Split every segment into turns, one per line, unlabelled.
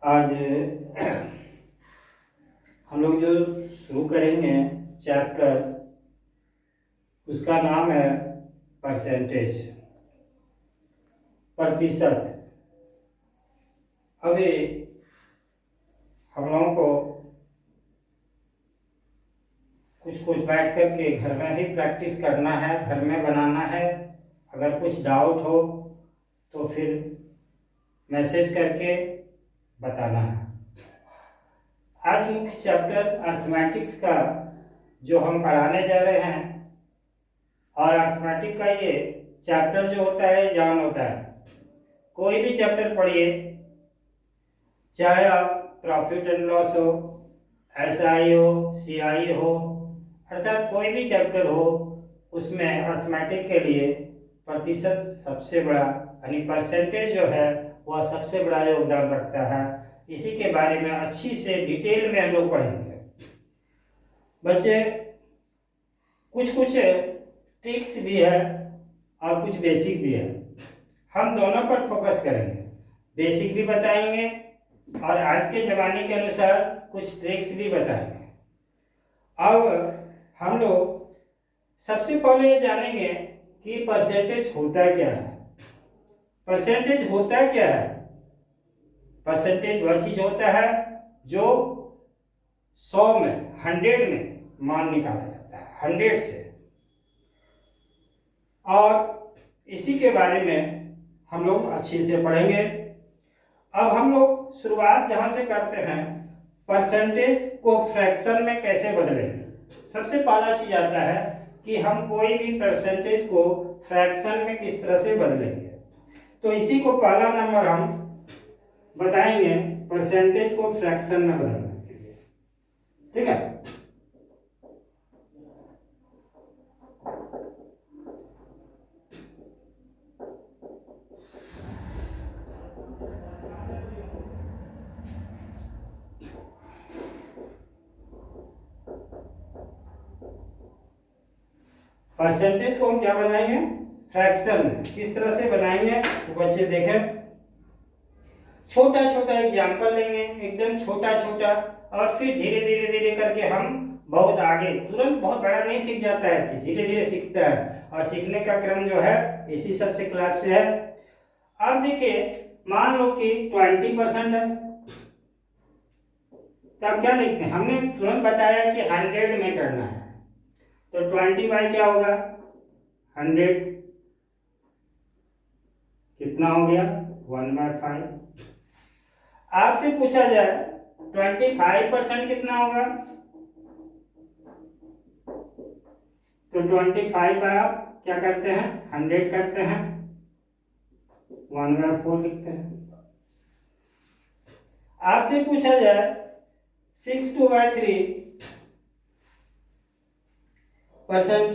आज हम लोग जो शुरू करेंगे चैप्टर, उसका नाम है परसेंटेज, प्रतिशत। अभी हम लोगों को कुछ बैठ कर के घर में ही प्रैक्टिस करना है, घर में बनाना है। अगर कुछ डाउट हो तो फिर मैसेज करके बताना है। आज मुख्य चैप्टर अर्थमेटिक्स का जो हम पढ़ाने जा रहे हैं, और अर्थमेटिक का ये चैप्टर जो होता है जान होता है। कोई भी चैप्टर पढ़िए, चाहे आप प्रॉफिट एंड लॉस हो, एसआई हो, सीआई हो, अर्थात कोई भी चैप्टर हो, उसमें अर्थमेटिक के लिए प्रतिशत सबसे बड़ा यानी परसेंटेज जो है वह सबसे बड़ा योगदान रखता है। इसी के बारे में अच्छी से डिटेल में हम लोग पढ़ेंगे। बच्चे, कुछ ट्रिक्स भी है और कुछ बेसिक भी है। हम दोनों पर फोकस करेंगे, बेसिक भी बताएंगे और आज के ज़माने के अनुसार कुछ ट्रिक्स भी बताएंगे। अब हम लोग सबसे पहले ये जानेंगे कि परसेंटेज होता क्या है। परसेंटेज होता क्या है? परसेंटेज वह चीज होता है जो 100 में, 100 में मान निकाला जाता है, 100 से। और इसी के बारे में हम लोग अच्छे से पढ़ेंगे। अब हम लोग शुरुआत जहां से करते हैं, परसेंटेज को फ्रैक्शन में कैसे बदलेंगे। सबसे पहला चीज आता है कि हम कोई भी परसेंटेज को फ्रैक्शन में किस तरह से बदलेंगे। तो इसी को पहला नंबर हम बताएंगे, परसेंटेज को फ्रैक्शन में बदलने के लिए। ठीक है। परसेंटेज को हम क्या बनाएंगे? फ्रैक्शन में। किस तरह से बनाएंगे तो बच्चे देखें। छोटा छोटा एग्जाम्पल लेंगे, एकदम छोटा छोटा, और फिर धीरे धीरे धीरे करके हम बहुत आगे, तुरंत बहुत बड़ा नहीं सीख जाता है, धीरे धीरे सीखता है। और सीखने का क्रम जो है इसी सबसे क्लास से है। अब देखिए, मान लो कि 20% है, तब क्या लिखते हैं? हमने तुरंत बताया कि 100 में करना है, तो 20 बाई क्या होगा? 100 कितना हो गया? 1/5। आपसे पूछा जाए 25% कितना होगा, तो 25 आप क्या करते हैं? 100 करते हैं, 1/4 लिखते हैं। आपसे पूछा जाए 62/3%,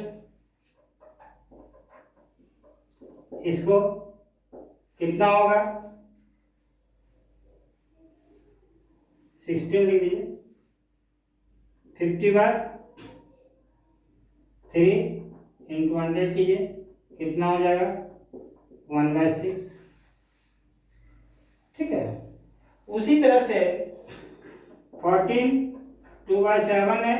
इसको कितना होगा? 16 लिख दीजिए। 50/3 इंटू 100 कीजिए, कितना हो जाएगा? 1/6। ठीक है। उसी तरह से 14 2/7 है,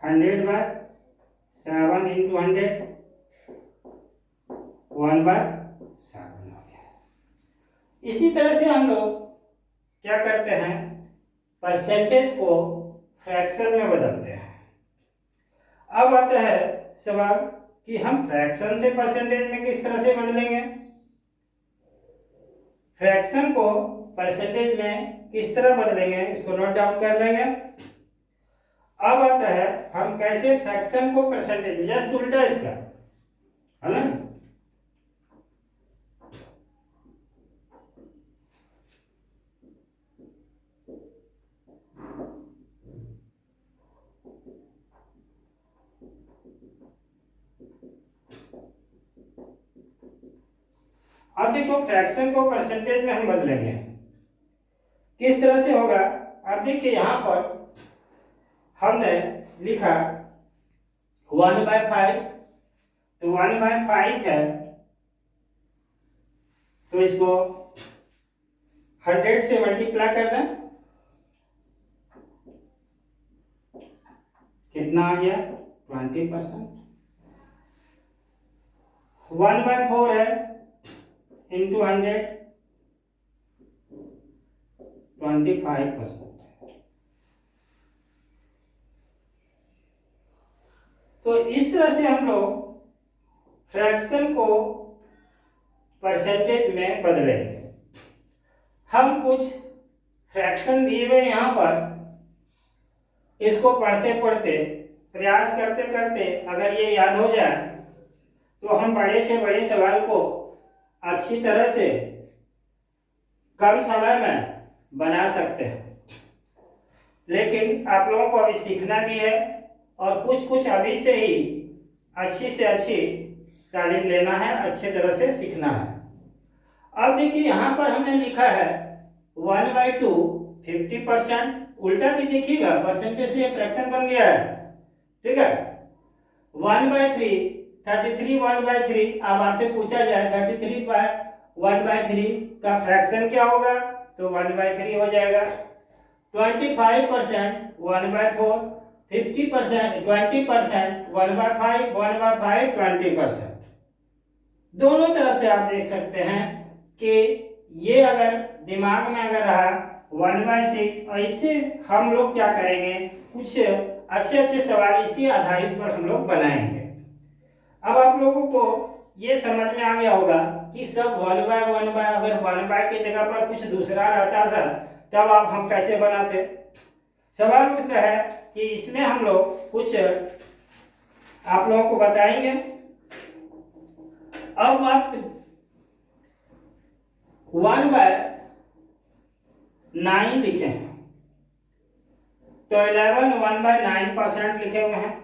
100/7 इंटू 100 1/7 हो गया। इसी तरह से हम लोग क्या करते हैं? परसेंटेज को फ्रैक्शन में बदलते हैं। अब आता है सवाल कि हम फ्रैक्शन से परसेंटेज में किस तरह से बदलेंगे। फ्रैक्शन को परसेंटेज में किस तरह बदलेंगे, इसको नोट डाउन कर लेंगे। अब आता है हम कैसे फ्रैक्शन को परसेंटेज में, जस्ट उल्टा इसका, है ना। अब देखो, फ्रैक्शन को परसेंटेज में हम बदलेंगे, किस तरह से होगा। अब देखिए, यहां पर हमने लिखा 1/5, तो 1/5 है, तो इसको 100 से मल्टीप्लाई कर दें, कितना आ गया 20%। 1/4 है इंटू 100 25%। तो इस तरह से हम लोग फ्रैक्शन को परसेंटेज में बदलेंगे। हम कुछ फ्रैक्शन दिए हुए यहाँ पर, इसको पढ़ते पढ़ते प्रयास करते करते अगर ये याद हो जाए तो हम बड़े से बड़े सवाल को अच्छी तरह से कम समय में बना सकते हैं। लेकिन आप लोगों को अभी सीखना भी है और कुछ कुछ अभी से ही अच्छी से अच्छी तालीम लेना है, अच्छे तरह से सीखना है। अब देखिए यहाँ पर हमने लिखा है 1/2 50%, उल्टा भी देखिएगा, परसेंटेज से फ्रैक्शन बन गया है, ठीक है। 1/3 33 1/3। अब आपसे पूछा जाए 33/1/3 का फ्रैक्शन क्या होगा, तो 1/3 हो जाएगा। 25% 1/4, 50% 20%, 1/5 1/5 20%। दोनों तरफ से आप देख सकते हैं कि ये अगर दिमाग में अगर रहा 1/6, और इससे हम लोग क्या करेंगे, कुछ अच्छे अच्छे सवाल इसी आधारित पर हम लोग बनाएंगे। अब आप लोगों को ये समझ में आ गया होगा कि सब 1/1 अगर 1 की जगह पर कुछ दूसरा रहता था तब आप हम कैसे बनाते। सवाल उठता है कि इसमें हम लोग कुछ आप लोगों को बताएंगे। अब बात 1/9 लिखे हैं, तो 11 1/9% लिखे हुए हैं।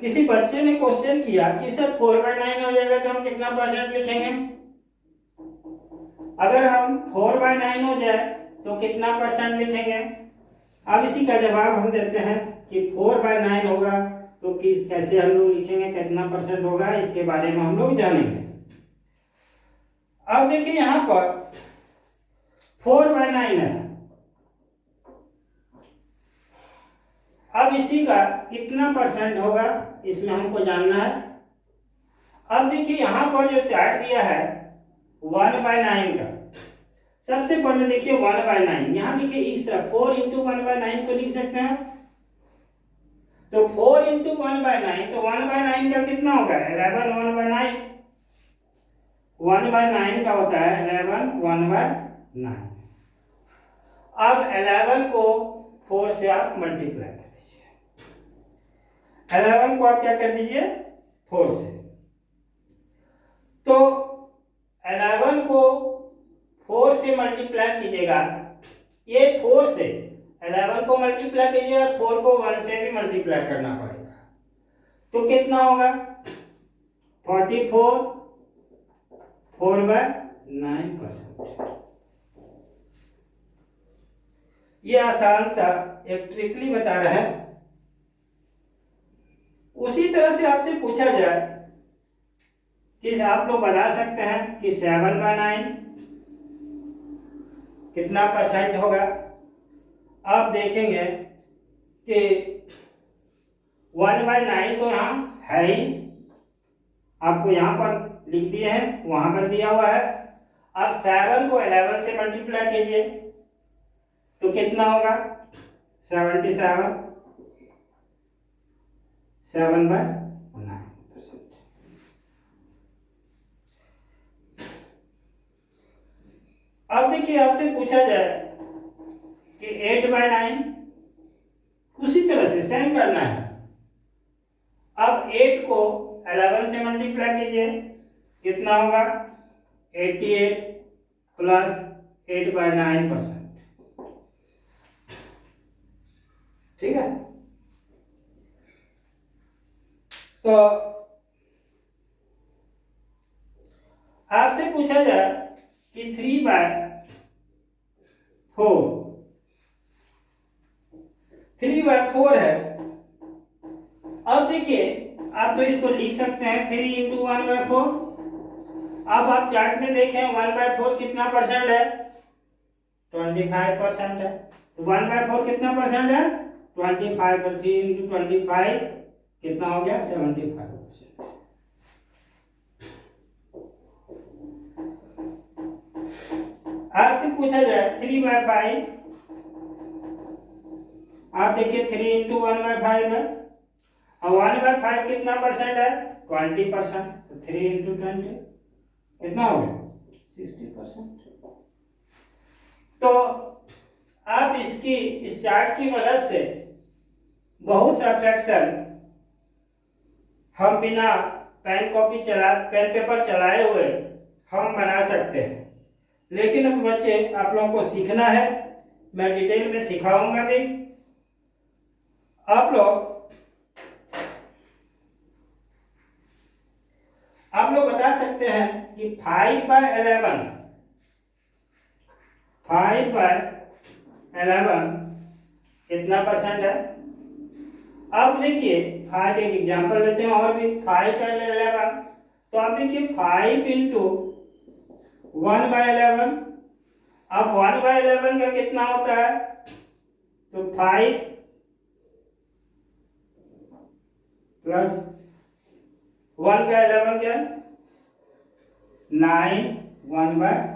किसी बच्चे ने क्वेश्चन किया कि सर 4/9 हो जाएगा तो हम कितना परसेंट लिखेंगे। अगर हम 4/9 हो जाए तो कितना परसेंट लिखेंगे। अब इसी का जवाब हम देते हैं कि 4/9 होगा तो कैसे हम लोग लिखेंगे, कितना परसेंट होगा, इसके बारे में हम लोग जानेंगे। अब देखिए यहां पर 4/9 है, अब इसी का कितना परसेंट होगा इसमें हमको जानना है। अब देखिए यहां पर जो चार्ट दिया है 1/9 का, सबसे पहले देखिए 1/9 यहां लिखिए इस तरह 4 × 1/9 तो लिख सकते हैं। तो 4 × 1/9 तो 1/9 का कितना होगा 11 1/9, 1/9 का होता है 11 1/9। अब 11 को 4 से आप मल्टीप्लाई कर दीजिए, 11 को आप क्या कर दीजिए 4 से, तो 11 को 4 से मल्टीप्लाई कीजिएगा, ये 4 से 11 को मल्टीप्लाई कीजिए और 4 को 1 से भी मल्टीप्लाई करना पड़ेगा, तो कितना होगा 44 4/9%। ये आसान सा एक ट्रिकली बता रहा है। उसी तरह से आपसे पूछा जाए कि आप लोग बना सकते हैं कि 7/9 कितना परसेंट होगा। आप देखेंगे कि 1/9 तो यहाँ है ही, आपको यहाँ पर लिख दिए हैं, वहां पर दिया हुआ है। अब 7 को 11 से मल्टीप्लाई कीजिए तो कितना होगा 77 7/9%। अब देखिए आपसे पूछा जाए कि 8/9, उसी तरह से सेम करना है। अब 8 को 11 से मल्टीप्लाई कीजिए, कितना होगा 88 प्लस 8/9%, ठीक है। तो आपसे पूछा जाए कि 3/4 है। अब देखिए आप तो इसको लिख सकते हैं 3 × 1/4। अब आप चार्ट में देखें 1/4 कितना परसेंट है, 25% है। तो 1/4 कितना परसेंट है? 25। 3 इंटू 25 कितना हो गया? 75%। आपसे पूछा जाए 3/5, आप देखिए 3 इंटू 1/5 है, और 1/5 कितना परसेंट है? 20%। तो 3 इंटू 20 कितना हो गया? 60%। तो आप इस चार्ट की मदद से बहुत सा फ्रैक्शन हम बिना पेन पेपर चलाए हुए हम बना सकते हैं। लेकिन अब बच्चे, आप लोगों को सीखना है, मैं डिटेल में सिखाऊंगा भी। आप लोग बता सकते हैं कि 5/11 कितना परसेंट है? अब देखिए 5, एक एग्जांपल लेते हैं और भी। 5/11, तो आप देखिए 5 इंटू 1/11। अब 1/11 का कितना होता है? तो 5 प्लस 1 का 11 क्या? 9। 1/11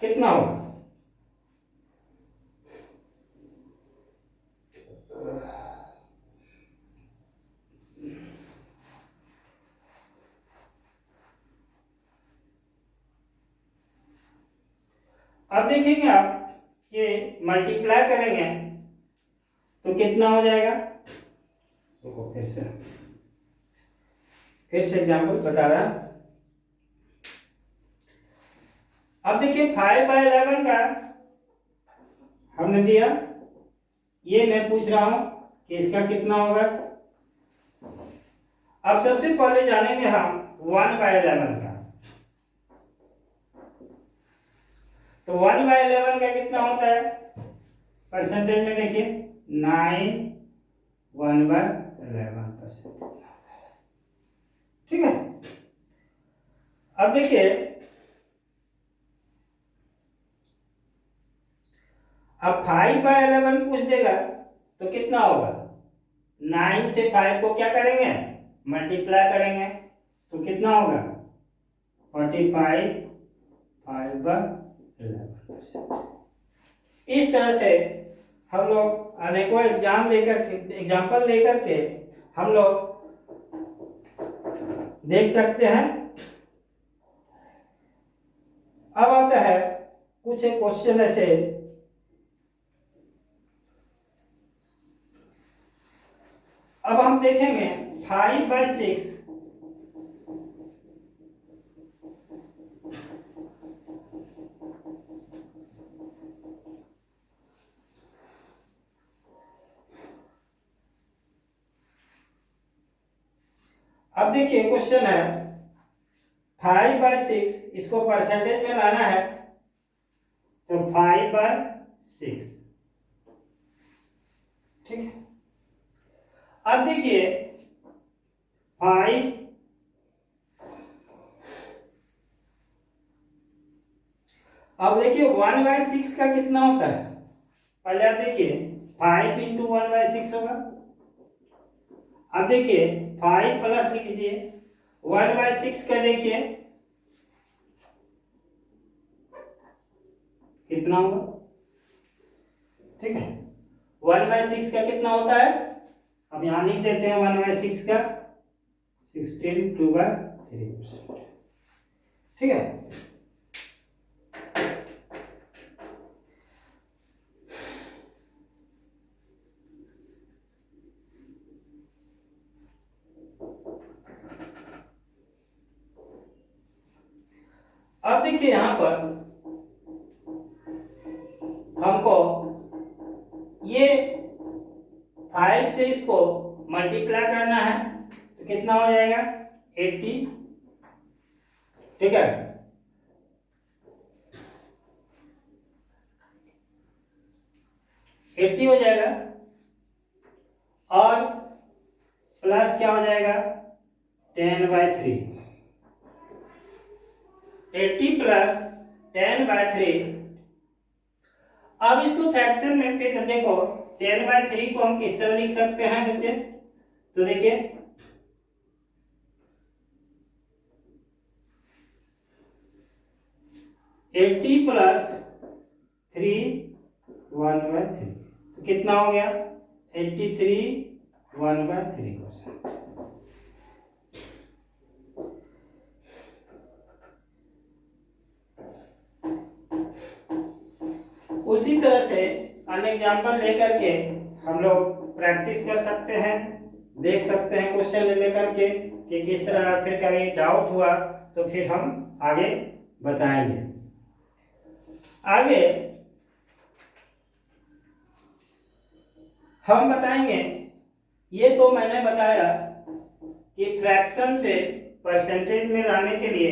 कितना होगा? अब देखेंगे आप कि मल्टीप्लाई करेंगे तो कितना हो जाएगा। देखो फिर से एग्जांपल बता रहा। अब देखिए 5/11 का हमने दिया, ये मैं पूछ रहा हूं कि इसका कितना होगा। अब सबसे पहले जानेंगे हम 1/11 का। तो 1/11 का कितना होता है परसेंटेज में? देखिए 9 1/11%। ठीक है। अब देखिए, अब 5/11 पूछ देगा तो कितना होगा? 9 से 5 को क्या करेंगे? मल्टीप्लाई करेंगे तो कितना होगा? 45। 5/11%। इस तरह से हम लोग अनेकों एग्जाम्पल लेकर के हम लोग देख सकते हैं। अब आता है कुछ क्वेश्चन ऐसे। अब हम देखेंगे 5/6। अब देखिए क्वेश्चन है 5/6, इसको परसेंटेज में लाना है तो 5/6। ठीक है। अब देखिए 5, अब देखिए 1/6 का कितना होता है? पहले आप देखिए 5 इंटू 1/6 होगा। अब देखिए 5 प्लस लिख लीजिए 1/6 का, देखिए कितना होगा। ठीक है। 1/6 का कितना होता है? अब यहां लिख देते हैं 1/6 का 16 2/3%। ठीक है। अब देखिए यहां पर हमको ये 5 से इसको मल्टीप्लाई करना है तो कितना हो जाएगा? 80। ठीक है। 80 हो जाएगा और प्लस क्या हो जाएगा? 10/3। 80 प्लस 10/3। अब इसको फ्रैक्शन में फिर देखो 10/3 को हम किस तरह लिख सकते हैं बच्चे, तो देखिए 80 प्लस 3 1/3, तो कितना हो गया 83 1/3%। उसी तरह से अन्य एग्जाम्पल लेकर के हम लोग प्रैक्टिस कर सकते हैं, देख सकते हैं क्वेश्चन लेकर के कि किस तरह, फिर कभी डाउट हुआ तो फिर हम आगे बताएंगे। आगे हम बताएंगे, ये तो मैंने बताया कि फ्रैक्शन से परसेंटेज में लाने के लिए।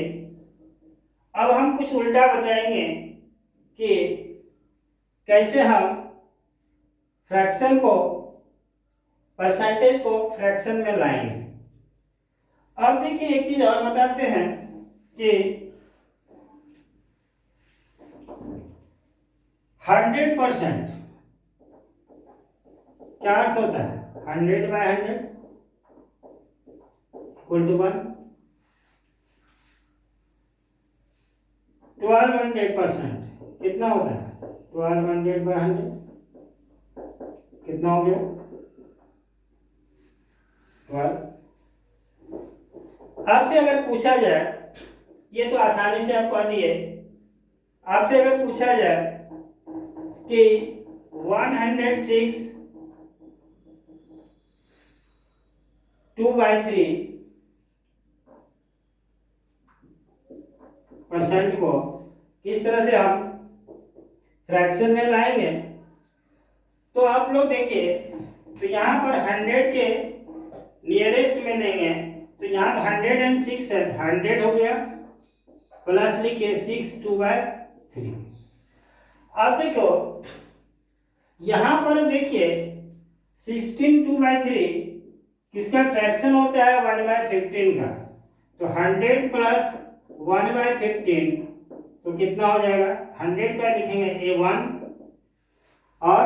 अब हम कुछ उल्टा बताएंगे कि कैसे हम फ्रैक्शन को, परसेंटेज को फ्रैक्शन में लाएंगे। अब देखिए एक चीज और बताते हैं कि 100% क्या अर्थ होता है, 100/100 इक्वल टू 1। 1200% कितना होता है, 1200/100 कितना हो गया 12। आपसे अगर पूछा जाए, ये तो आसानी से आप कह दिए, आपसे अगर पूछा जाए कि 106 2/3% को किस तरह से हम फ्रैक्शन में लाएंगे, तो आप लोग देखिए, तो यहाँ पर 100 के नियरेस्ट में लेंगे, तो यहाँ 106 है, 100 हो गया, प्लस लिखिए 6 2/3। अब देखो यहाँ पर देखिए 16 2/3 किसका फ्रैक्शन होता है, 1/15 का, तो 100 प्लस 1/15 तो कितना हो जाएगा, 100 का लिखेंगे A1 और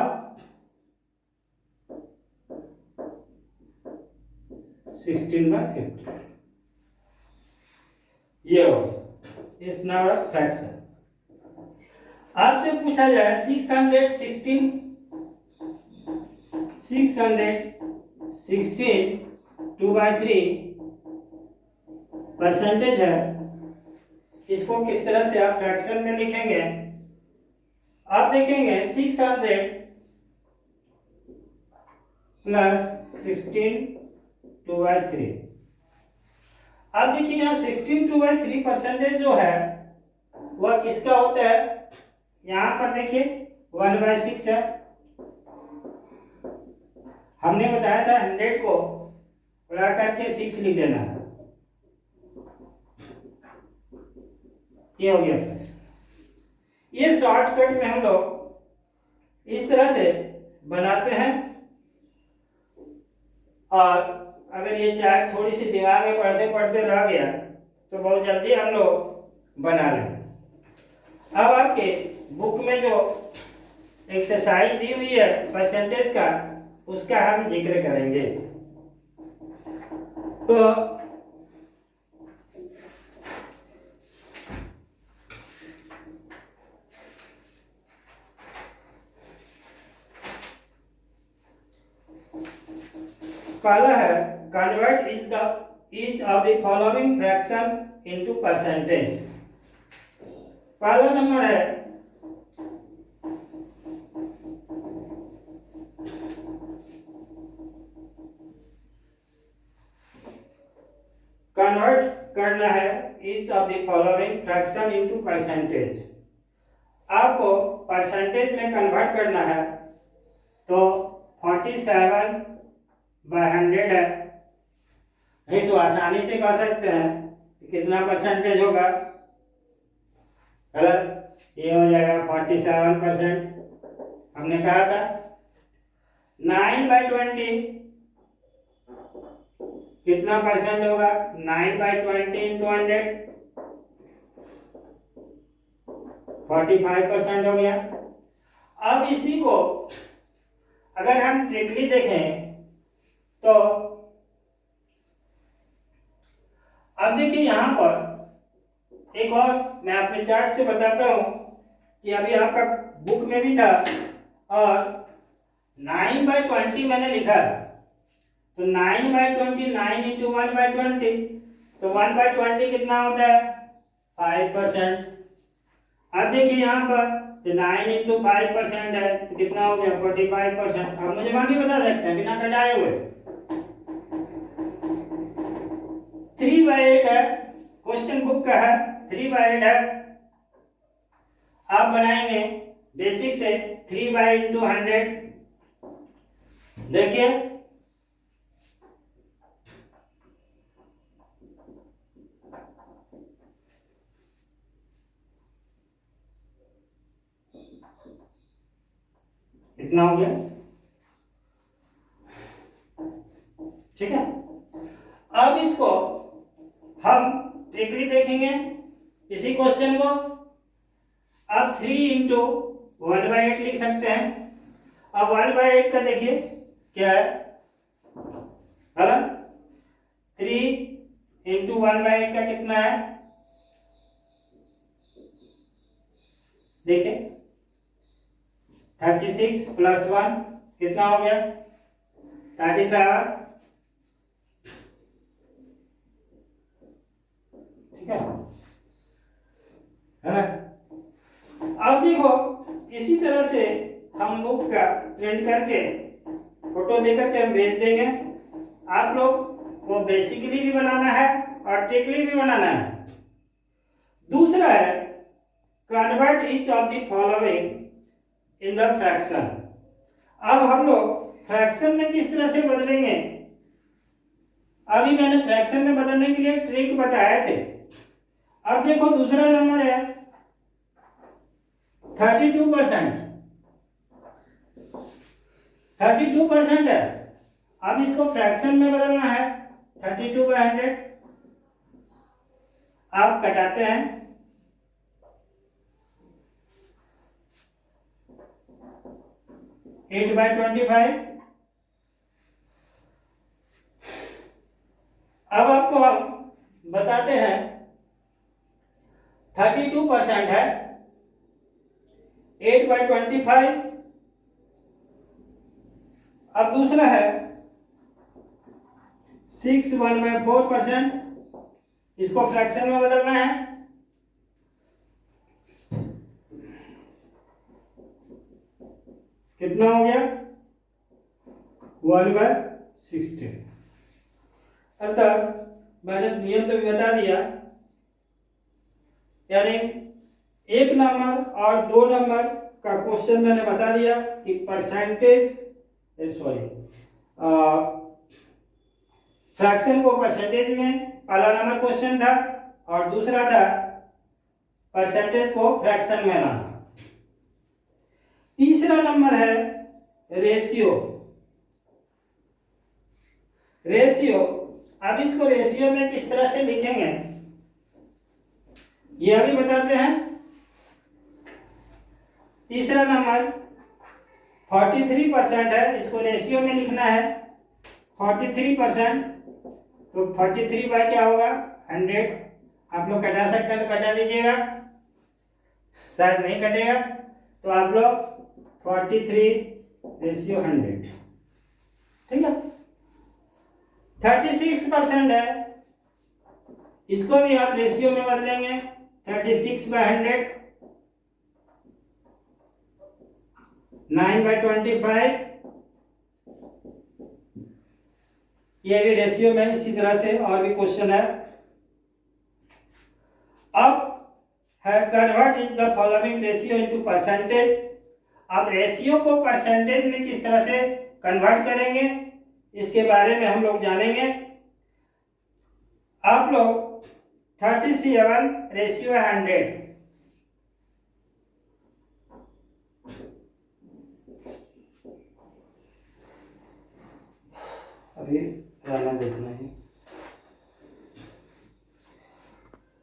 16/15, ये हो इतना बड़ा फ्रैक्शन। आपसे पूछा जाए 616 2/3% है, इसको किस तरह से आप फ्रैक्शन में लिखेंगे। आप देखेंगे 600 प्लस 16 2/3। अब देखिए यहाँ 16 2/3% जो है वह किसका होता है, यहाँ पर देखिए 1/6 है। हमने बताया था 100 को उड़ा करके 6 लिख देना है, ये हो गया फ्रैक्शन। ये शॉर्टकट में हम लोग इस तरह से बनाते हैं, और अगर ये चार्ट थोड़ी सी दिमाग में पढ़ते पढ़ते रह गया तो बहुत जल्दी हम लोग बना लेंगे। अब आपके बुक में जो एक्सरसाइज दी हुई है परसेंटेज का, उसका हम जिक्र करेंगे। तो पहला है convert each of the following fraction into percentage। पहला नंबर है कन्वर्ट करना है each of the following fraction into percentage। आपको परसेंटेज में कन्वर्ट करना है, तो 47/100 है, ये तो आसानी से कह सकते हैं कितना परसेंटेज होगा, गलत, ये हो जाएगा 47%। हमने कहा था 9/20 कितना परसेंट होगा, 9/20 × 100 45% हो गया। अब इसी को अगर हम ट्रिकली देखें तो अब देखिए यहां पर एक और मैं अपने चार्ट से बताता हूं कि अभी आपका बुक में भी था, और 9/20 मैंने लिखा है, तो 9/20 9 इंटू 1/20, तो 1/20 कितना होता है 5%। अब देखिए यहाँ पर तो 9 इंटू 5% है, तो कितना हो गया 45%। अब मुझे मान नहीं बता सकते हैं बिना घटाए हुए। 3/8 है, क्वेश्चन बुक का है, 3/8 है। आप बनाएंगे बेसिक से 3/100। देखिए कितना हो गया, ठीक है। अब इसको हम ट्रिकली देखेंगे इसी क्वेश्चन को। अब 3 इंटू 1/8 लिख सकते हैं। अब 1/8 का देखिए क्या है, है ना, 3 इंटू 1/8 का कितना है, देखिए 36 प्लस 1 कितना हो गया 37, ठीक है ना। अब देखो इसी तरह से हम बुक का प्रिंट करके फोटो देकर के हम भेज देंगे। आप लोग को बेसिकली भी बनाना है और ट्रिकली भी बनाना है। दूसरा है convert each of the following in the fraction. अब हम लोग फ्रैक्शन में किस तरह से बदलेंगे, अभी मैंने फ्रैक्शन में बदलने के लिए ट्रिक बताए थे। अब देखो दूसरा नंबर है 32%, 32% है। अब इसको फ्रैक्शन में बदलना है, 32/100 आप कटाते हैं, 8/25। अब आपको हम बताते हैं 32% है, 8/25। अब दूसरा है 6 1/4%, इसको फ्रैक्शन में बदलना है, कितना हो गया 1/60। अर्थात मैंने नियम तो भी बता दिया, यानी एक नंबर और 2 नंबर का क्वेश्चन मैंने बता दिया कि परसेंटेज फ्रैक्शन को परसेंटेज में पहला नंबर क्वेश्चन था, और दूसरा था परसेंटेज को फ्रैक्शन में लाना। तीसरा नंबर है रेशियो। रेशियो, अब इसको रेशियो में किस तरह से लिखेंगे ये अभी बताते हैं। तीसरा नंबर 43% है, इसको रेशियो में लिखना है 43%, तो 43 बाय क्या होगा 100। आप लोग कटा सकते हैं तो कटा दीजिएगा, शायद नहीं कटेगा तो आप लोग 43/100, ठीक है। 36% है, इसको भी आप रेशियो में बदलेंगे 36/100, 9/25। ये भी रेशियो में इसी तरह से और भी क्वेश्चन है। अब है convert is the following ratio into percentage. अब रेशियो को परसेंटेज में किस तरह से कन्वर्ट करेंगे इसके बारे में हम लोग जानेंगे। आप लोग 37/100, अभी रहना देखना है,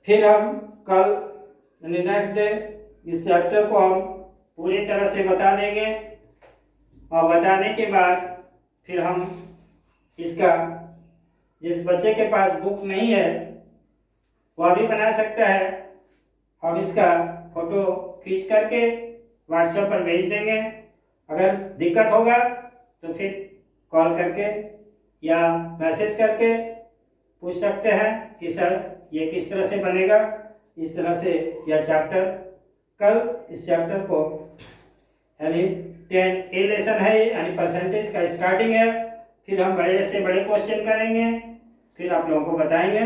फिर हम कल यानी नेक्स्ट डे इस चैप्टर को हम पूरी तरह से बता देंगे और बताने के बाद फिर हम इसका, जिस बच्चे के पास बुक नहीं है वह भी बना सकता है। हम इसका फोटो खींच करके व्हाट्सएप पर भेज देंगे। अगर दिक्कत होगा तो फिर कॉल करके या मैसेज करके पूछ सकते हैं कि सर ये किस तरह से बनेगा। इस तरह से यह चैप्टर, कल इस चैप्टर को यानी 10A लेसन है, यानी परसेंटेज का स्टार्टिंग है। फिर हम बड़े से बड़े क्वेश्चन करेंगे, फिर आप लोगों को बताएंगे।